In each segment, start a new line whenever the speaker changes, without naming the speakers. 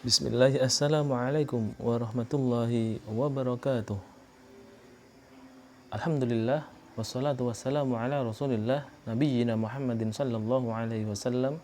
Bismillah, Assalamualaikum warahmatullahi wabarakatuh. Alhamdulillah, wassalatu wassalamu ala rasulillah, nabiyyina Muhammadin sallallahu alaihi wasallam,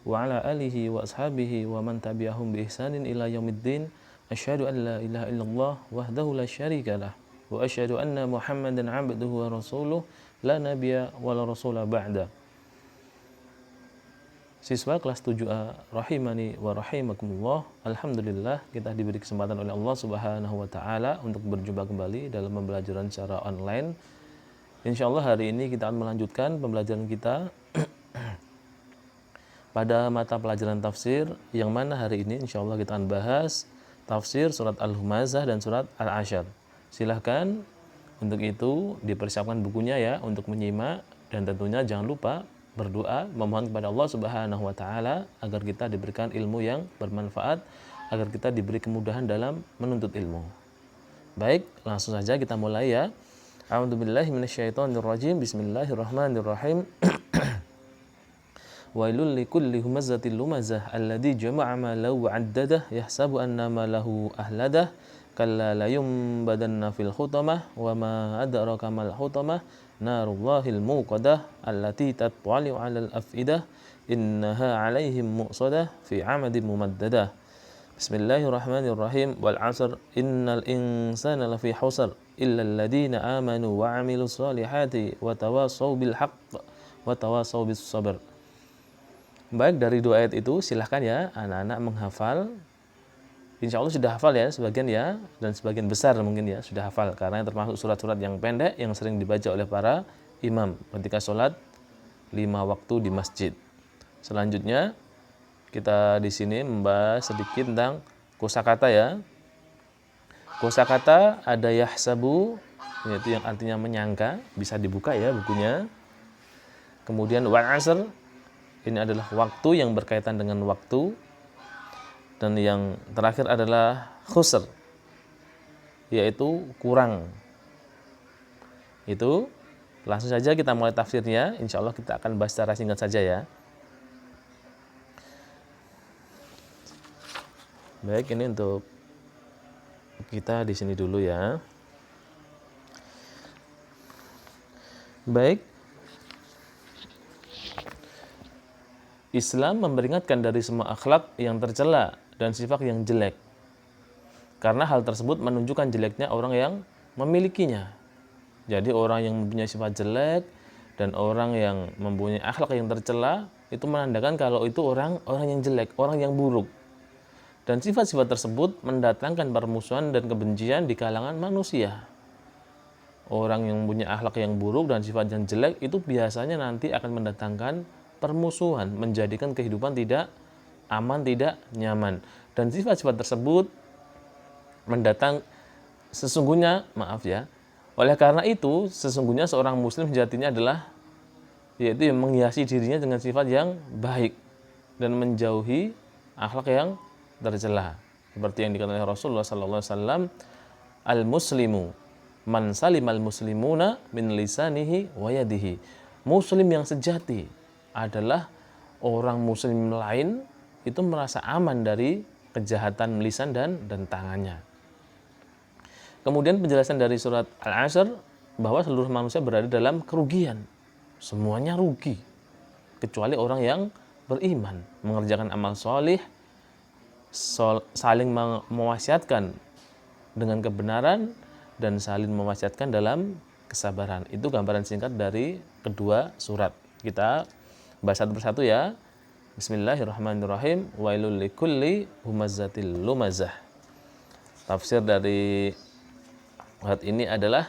wa ala alihi wa ashabihi wa man tabi'ahum bi ihsanin ila yaumiddin. Asyhadu an la ilaha illallah wahdahu la syarika lah, wa asyhadu anna Muhammadan abduhu wa rasuluh, la nabiyya wa la rasula ba'da. Siswa kelas 7A rahimani wa rahimakumullah. Alhamdulillah kita diberi kesempatan oleh Allah Subhanahu wa taala untuk berjumpa kembali dalam pembelajaran secara online. Insyaallah hari ini kita akan melanjutkan pembelajaran kita pada mata pelajaran tafsir, yang mana hari ini insyaallah kita akan bahas tafsir surat Al-Humazah dan surat Al-Asyr. Silahkan untuk itu dipersiapkan bukunya ya untuk menyimak, dan tentunya jangan lupa berdoa memohon kepada Allah Subhanahu wa taala agar kita diberikan ilmu yang bermanfaat, agar kita diberi kemudahan dalam menuntut ilmu. Baik, langsung saja kita mulai ya. A'udzubillahi minasyaitonirrajim. Bismillahirrahmanirrahim. Wailul likulli humazatil lumazah alladzi jama'a malahu 'addadah yahsabu anna malahu ahladah kalla la yumbadanna fil hutamah wa ma adraka mal hutamah narullahil muqadah allati tattali'u 'alal afidah innaha 'alaihim mu'sadah fi 'amadin mumaddadah. Bismillahirrahmanirrahim. Wal 'asr innal insana lafi khusr illa alladziina amanu wa 'amilus solihati wa tawassaw bil haqq wa tawassaw bis sabr. Baik, dari dua ayat itu silahkan ya anak-anak menghafal. Insya Allah sudah hafal ya sebagian ya, dan sebagian besar mungkin ya sudah hafal, karena termasuk surat-surat yang pendek yang sering dibaca oleh para imam ketika sholat 5 waktu di masjid. Selanjutnya kita di sini membahas sedikit tentang kosakata ya. Kosakata ada yahsabu, yaitu yang artinya menyangka, bisa dibuka ya bukunya. Kemudian wal 'asr, ini adalah waktu yang berkaitan dengan waktu. Dan yang terakhir adalah khusr, yaitu kurang. Itu langsung saja kita mulai tafsirnya. Insya Allah kita akan bahas secara singkat saja ya. Baik, ini untuk kita di sini dulu ya. Baik. Islam memperingatkan dari semua akhlak yang tercela dan sifat yang jelek, karena hal tersebut menunjukkan jeleknya orang yang memilikinya. Jadi orang yang mempunyai sifat jelek dan orang yang mempunyai akhlak yang tercela itu menandakan kalau itu orang yang jelek, orang yang buruk. Dan sifat-sifat tersebut mendatangkan permusuhan dan kebencian di kalangan manusia. Orang yang mempunyai akhlak yang buruk dan sifat yang jelek itu biasanya nanti akan mendatangkan permusuhan, menjadikan kehidupan tidak aman, tidak nyaman. Dan sifat-sifat tersebut sesungguhnya, oleh karena itu sesungguhnya seorang muslim sejatinya adalah yaitu yang menghiasi dirinya dengan sifat yang baik dan menjauhi akhlak yang tercela. Seperti yang dikatakan oleh Rasulullah sallallahu alaihi wasallam, al-muslimu man salimal muslimuna min lisanihi wa yadihi. Muslim yang sejati adalah orang muslim lain itu merasa aman dari kejahatan lisan dan tangannya. Kemudian penjelasan dari surat Al-Asyr bahwa seluruh manusia berada dalam kerugian. Semuanya rugi kecuali orang yang beriman, mengerjakan amal solih, saling mewasiatkan dengan kebenaran dan saling mewasiatkan dalam kesabaran. Itu gambaran singkat dari kedua surat. Kita bahas satu persatu ya. Bismillahirrahmanirrahim. Wailul likulli humazatil lumazah. Tafsir dari ayat ini adalah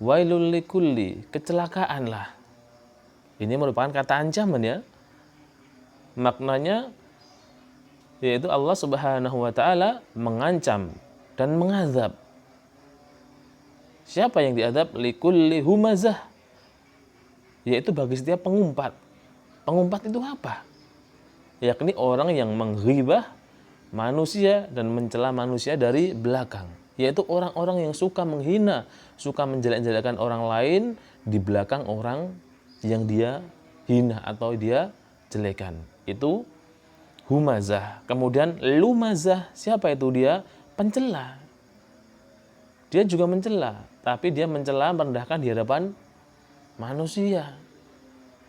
wailul likulli, kecelakaanlah. Ini merupakan kata ancaman ya. Maknanya yaitu Allah Subhanahu wa taala mengancam dan mengazab. Siapa yang diazab? Likulli humazah, yaitu bagi setiap pengumpat. Pengumpat itu apa? Yakni orang yang menghibah manusia dan mencela manusia dari belakang, yaitu orang-orang yang suka menghina, suka menjelek-jelekan orang lain di belakang orang yang dia hina atau dia jelekan. Itu humazah. Kemudian lumazah, siapa itu dia? Pencela. Dia juga mencela, tapi dia mencela merendahkan di hadapan manusia.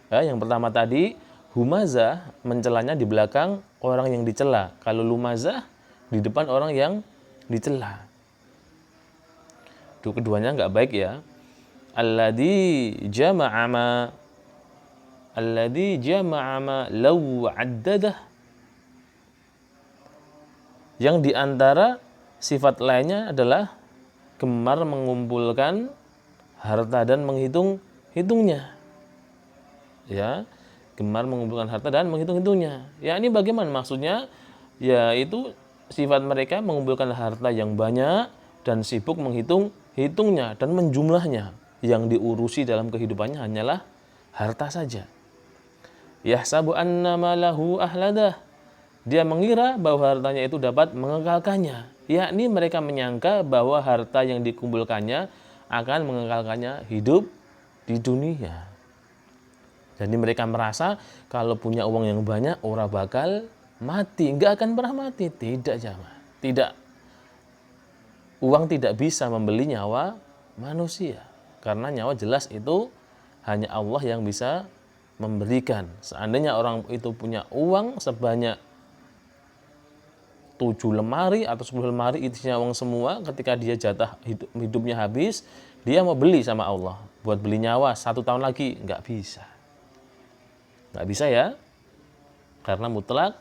Ya, yang pertama tadi, humazah mencelanya di belakang orang yang dicela. Kalau lumazah di depan orang yang dicela. Itu keduanya nggak baik ya. Alladzi jama'a ma law addadah. Yang diantara sifat lainnya adalah gemar mengumpulkan harta dan menghitung-hitungnya. Ya, gemar mengumpulkan harta dan menghitung-hitungnya. Ya, ini bagaimana maksudnya? Ya, itu sifat mereka mengumpulkan harta yang banyak dan sibuk menghitung-hitungnya dan menjumlahnya. Yang diurusi dalam kehidupannya hanyalah harta saja. Yahsabu anna malahu ahladah. Dia mengira bahwa hartanya itu dapat mengekalkannya. Yakni mereka menyangka bahwa harta yang dikumpulkannya akan mengekalkannya hidup di dunia. Jadi mereka merasa kalau punya uang yang banyak orang bakal mati, nggak akan pernah mati. Tidak jamaah. Tidak. Uang tidak bisa membeli nyawa manusia. Karena nyawa jelas itu hanya Allah yang bisa memberikan. Seandainya orang itu punya uang sebanyak 7 lemari atau 10 lemari isinya uang semua, ketika dia jatah hidupnya habis, dia mau beli sama Allah. Buat beli nyawa 1 tahun lagi, nggak bisa. Nggak bisa ya. Karena mutlak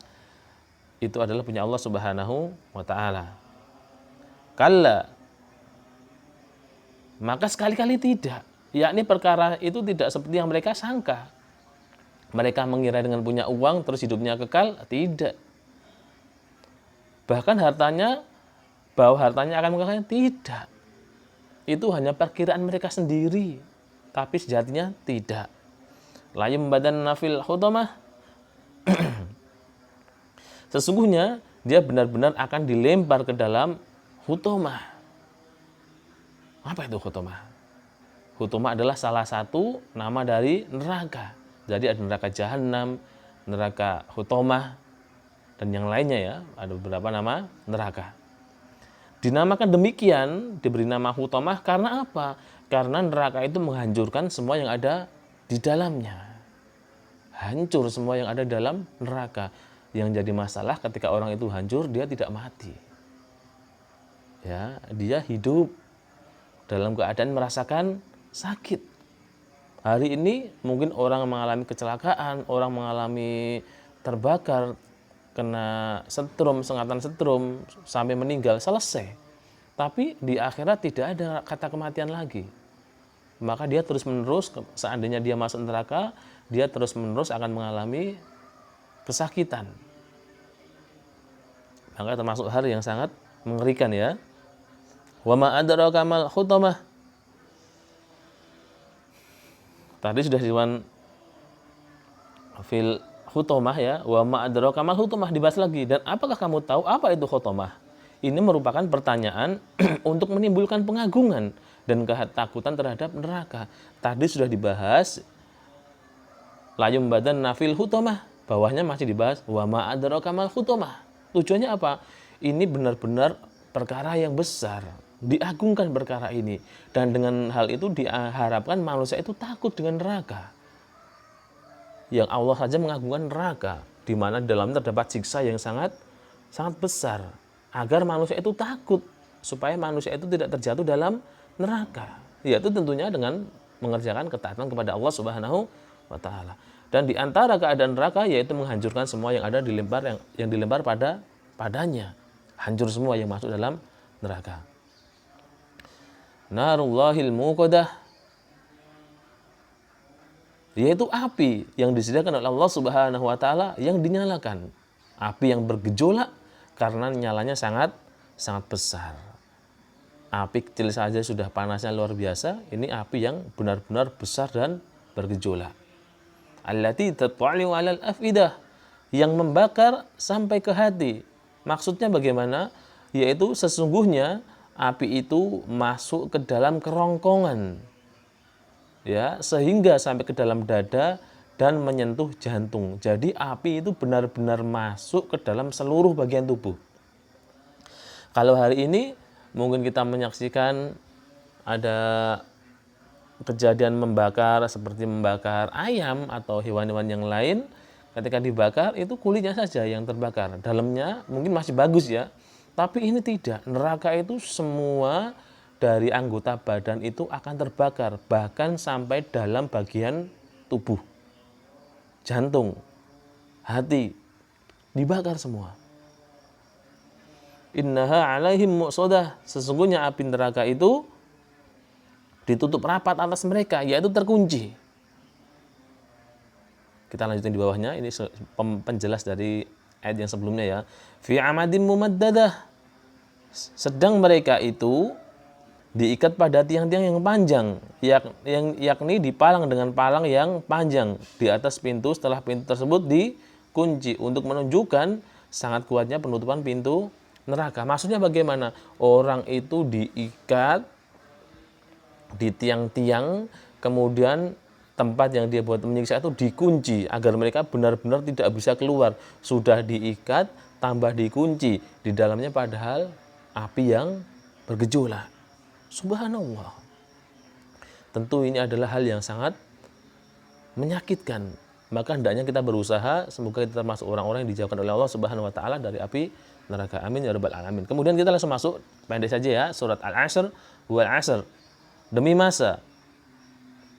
itu adalah punya Allah Subhanahu wa ta'ala. Kalla. Maka sekali-kali tidak. Yakni perkara itu tidak seperti yang mereka sangka. Mereka mengira dengan punya uang terus hidupnya kekal, tidak. Bahkan bahwa hartanya akan mengekalkan, tidak. Itu hanya perkiraan mereka sendiri, tapi sejatinya tidak. La yumbadanna fil hutamah. Sesungguhnya dia benar-benar akan dilempar ke dalam hutamah. Apa itu hutamah? Hutamah adalah salah satu nama dari neraka. Jadi ada neraka jahanam, neraka hutamah, dan yang lainnya ya, ada beberapa nama neraka. Dinamakan demikian, diberi nama hutamah karena apa? Karena neraka itu menghancurkan semua yang ada di dalamnya. Hancur semua yang ada dalam neraka. Yang jadi masalah ketika orang itu hancur, dia tidak mati. Ya, dia hidup dalam keadaan merasakan sakit. Hari ini mungkin orang mengalami kecelakaan, orang mengalami terbakar, kena setrum, sengatan setrum, sampai meninggal, selesai. Tapi di akhirat tidak ada kata kematian lagi. Maka dia terus-menerus, seandainya dia masuk neraka, dia terus-menerus akan mengalami kesakitan. Maka termasuk hari yang sangat mengerikan ya. Wa ma adraka mal hutamah. Tadi sudah diwan fil hutamah ya, wa ma adraka mal hutamah, dibahas lagi. Dan apakah kamu tahu apa itu hutamah? Ini merupakan pertanyaan untuk menimbulkan pengagungan dan ketakutan terhadap neraka. Tadi sudah dibahas la yumbadanna fil hutamah, bawahnya masih dibahas wa ma adraka mal hutamah. Tujuannya apa? Ini benar-benar perkara yang besar, diagungkan perkara ini, dan dengan hal itu diharapkan manusia itu takut dengan neraka. Yang Allah saja mengagungkan neraka, di mana di dalamnya terdapat siksa yang sangat besar, agar manusia itu takut, supaya manusia itu tidak terjatuh dalam neraka. Yaitu tentunya dengan mengerjakan ketaatan kepada Allah Subhanahu wa ta'ala. Dan di antara keadaan neraka yaitu menghancurkan semua yang ada yang dilempar padanya. Hancur semua yang masuk dalam neraka. Narullahil muqadah, yaitu api yang disediakan oleh Allah Subhanahu wa ta'ala yang dinyalakan. Api yang bergejolak karena nyalanya sangat besar. Api kecil saja sudah panasnya luar biasa, ini api yang benar-benar besar dan bergejolak. Allati tatwa'u 'alal afidah, yang membakar sampai ke hati. Maksudnya bagaimana? Yaitu sesungguhnya api itu masuk ke dalam kerongkongan, ya, sehingga sampai ke dalam dada dan menyentuh jantung. Jadi api itu benar-benar masuk ke dalam seluruh bagian tubuh. Kalau hari ini mungkin kita menyaksikan ada kejadian membakar seperti membakar ayam atau hewan-hewan yang lain, ketika dibakar itu kulitnya saja yang terbakar, dalamnya mungkin masih bagus ya. Tapi ini tidak, neraka itu semua dari anggota badan itu akan terbakar, bahkan sampai dalam bagian tubuh. Jantung, hati, dibakar semua. Innaha alaihim muqsadah, sesungguhnya api neraka itu ditutup rapat atas mereka, yaitu terkunci. Kita lanjutin di bawahnya, ini penjelas dari ayat yang sebelumnya ya. Fi amadin mumaddadah, sedang mereka itu diikat pada tiang-tiang yang panjang, yakni dipalang dengan palang yang panjang di atas pintu. Setelah pintu tersebut dikunci untuk menunjukkan sangat kuatnya penutupan pintu neraka. Maksudnya bagaimana? Orang itu diikat di tiang-tiang, kemudian tempat yang dia buat menyiksa itu dikunci agar mereka benar-benar tidak bisa keluar. Sudah diikat, tambah dikunci di dalamnya, padahal api yang bergejolak. Subhanallah. Tentu ini adalah hal yang sangat menyakitkan. Maka hendaknya kita berusaha semoga kita termasuk orang-orang yang dijauhkan oleh Allah Subhanahu wa taala dari api neraka. Amin ya rabbal alamin. Kemudian kita langsung masuk, pendek saja ya, surat Al-Asr, wal 'asr. Demi masa.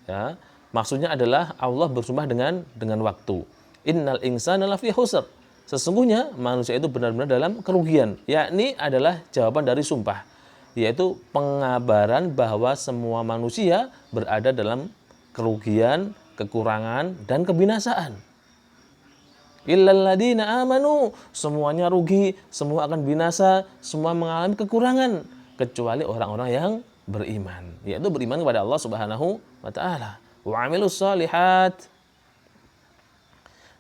Ya, maksudnya adalah Allah bersumpah dengan waktu. Innal insana lafi khusr. Sesungguhnya manusia itu benar-benar dalam kerugian, yakni adalah jawaban dari sumpah, yaitu pengabaran bahwa semua manusia berada dalam kerugian, kekurangan, dan kebinasaan. Illal ladina amanu, semuanya rugi, semua akan binasa, semua mengalami kekurangan, kecuali orang-orang yang beriman, yaitu beriman kepada Allah Subhanahu wa taala. Wa amilus shalihat,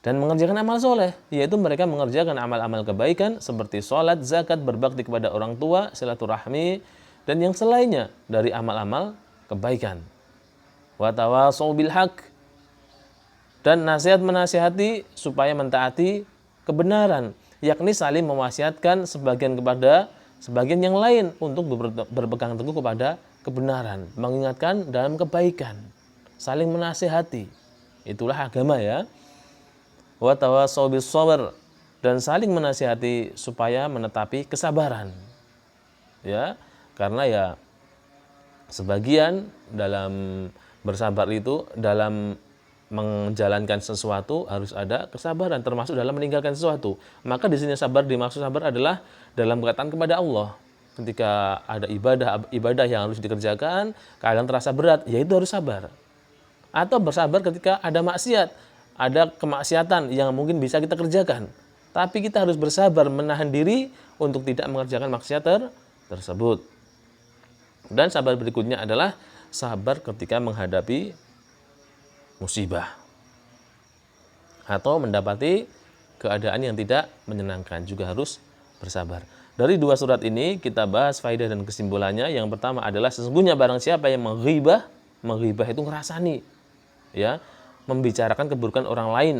dan mengerjakan amal soleh, yaitu mereka mengerjakan amal-amal kebaikan seperti sholat, zakat, berbakti kepada orang tua, silaturahmi, dan yang selainnya dari amal-amal kebaikan. Wa tawasau bil haq, dan nasihat menasihati supaya mentaati kebenaran, yakni saling mewasiatkan sebagian kepada sebagian yang lain untuk berpegang teguh kepada kebenaran, mengingatkan dalam kebaikan, saling menasihati. Itulah agama ya. Wa tawasau bis sabr, dan saling menasihati supaya menetapi kesabaran. Ya, karena ya sebagian dalam bersabar itu dalam menjalankan sesuatu harus ada kesabaran, termasuk dalam meninggalkan sesuatu. Maka di sini sabar, dimaksud sabar adalah dalam kaitan kepada Allah. Ketika ada ibadah yang harus dikerjakan, kadang terasa berat, yaitu harus sabar. Atau bersabar ketika ada maksiat, ada kemaksiatan yang mungkin bisa kita kerjakan, tapi kita harus bersabar menahan diri untuk tidak mengerjakan maksiat tersebut. Dan sabar berikutnya adalah sabar ketika menghadapi musibah atau mendapati keadaan yang tidak menyenangkan, juga harus bersabar. Dari dua surat ini kita bahas faedah dan kesimpulannya. Yang pertama adalah sesungguhnya barang siapa yang menghibah itu ngerasani, ya, membicarakan keburukan orang lain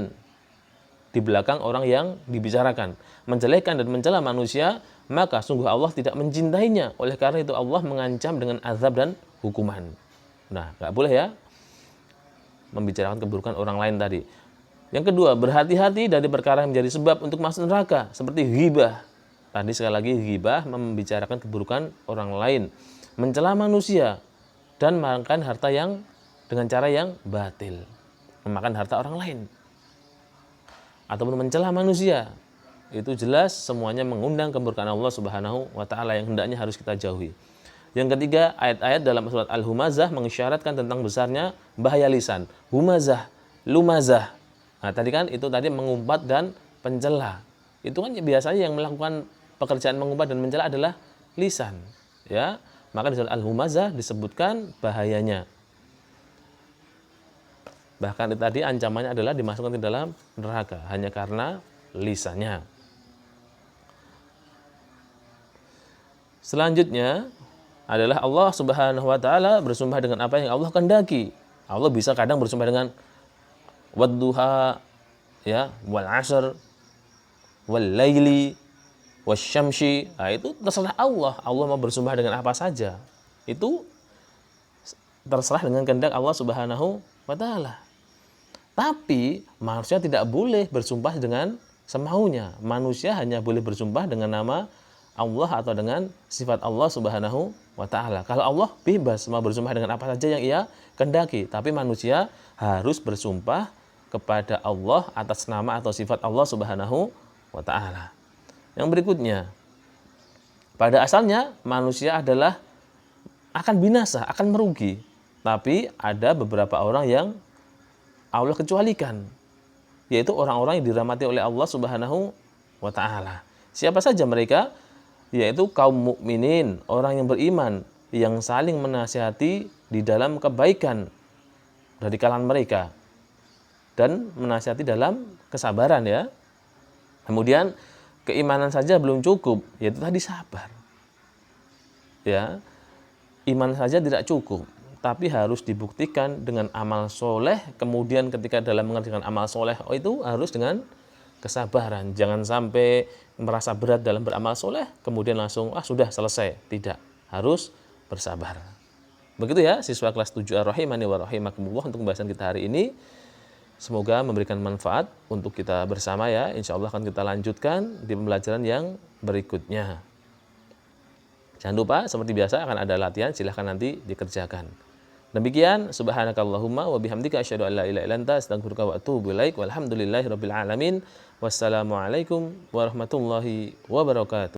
di belakang orang yang dibicarakan, menjelekkan dan mencela manusia, maka sungguh Allah tidak mencintainya. Oleh karena itu Allah mengancam dengan azab dan hukuman. Nah, nggak boleh ya membicarakan keburukan orang lain tadi. Yang kedua, berhati-hati dari perkara yang menjadi sebab untuk masuk neraka, seperti ghibah. Tadi sekali lagi, ghibah membicarakan keburukan orang lain, mencela manusia, dan memakan harta yang dengan cara yang batil, memakan harta orang lain, ataupun mencela manusia. Itu jelas semuanya mengundang kemurkaan Allah Subhanahu wa taala yang hendaknya harus kita jauhi. Yang ketiga, ayat-ayat dalam surat Al-Humazah mengisyaratkan tentang besarnya bahaya lisan. Humazah, lumazah. Nah, tadi kan itu tadi mengumpat dan pencela. Itu kan biasanya yang melakukan pekerjaan mengumpat dan mencela adalah lisan, ya. Maka di surat Al-Humazah disebutkan bahayanya. Bahkan tadi ancamannya adalah dimasukkan ke dalam neraka hanya karena lisannya. Selanjutnya adalah Allah Subhanahu wa taala bersumpah dengan apa yang Allah kehendaki. Allah bisa kadang bersumpah dengan wadduha, ya, wal asr, wal laili, wasyamsi. Nah, itu terserah Allah. Allah mau bersumpah dengan apa saja. Itu terserah dengan kehendak Allah Subhanahu wa taala. Tapi manusia tidak boleh bersumpah dengan semaunya. Manusia hanya boleh bersumpah dengan nama Allah atau dengan sifat Allah Subhanahu wa taala. Kalau Allah bebas mau bersumpah dengan apa saja yang ia kehendaki, tapi manusia harus bersumpah kepada Allah atas nama atau sifat Allah Subhanahu wa taala. Yang berikutnya, pada asalnya manusia adalah akan binasa, akan merugi. Tapi ada beberapa orang yang Allah kecualikan, yaitu orang-orang yang dirahmati oleh Allah Subhanahu wa taala. Siapa saja mereka? Yaitu kaum mukminin, orang yang beriman, yang saling menasihati di dalam kebaikan dari kalangan mereka dan menasihati dalam kesabaran, ya. Kemudian keimanan saja belum cukup, yaitu tadi sabar. Ya. Iman saja tidak cukup, tapi harus dibuktikan dengan amal soleh. Kemudian ketika dalam mengerjakan amal soleh, itu harus dengan kesabaran. Jangan sampai merasa berat dalam beramal soleh, kemudian langsung, sudah selesai. Tidak, harus bersabar. Begitu ya, siswa kelas 7 ar-rahimani wa rahimakumullah untuk pembahasan kita hari ini. Semoga memberikan manfaat untuk kita bersama, ya. Insya Allah akan kita lanjutkan di pembelajaran yang berikutnya. Jangan lupa, seperti biasa akan ada latihan, silahkan nanti dikerjakan. Demikian, subhanakallahumma wa bihamdika asyhadu an la ilaha illa anta astaghfiruka wa atubu ilaik. Walhamdulillahirabbil alamin. Wassalamualaikum warahmatullahi wabarakatuh.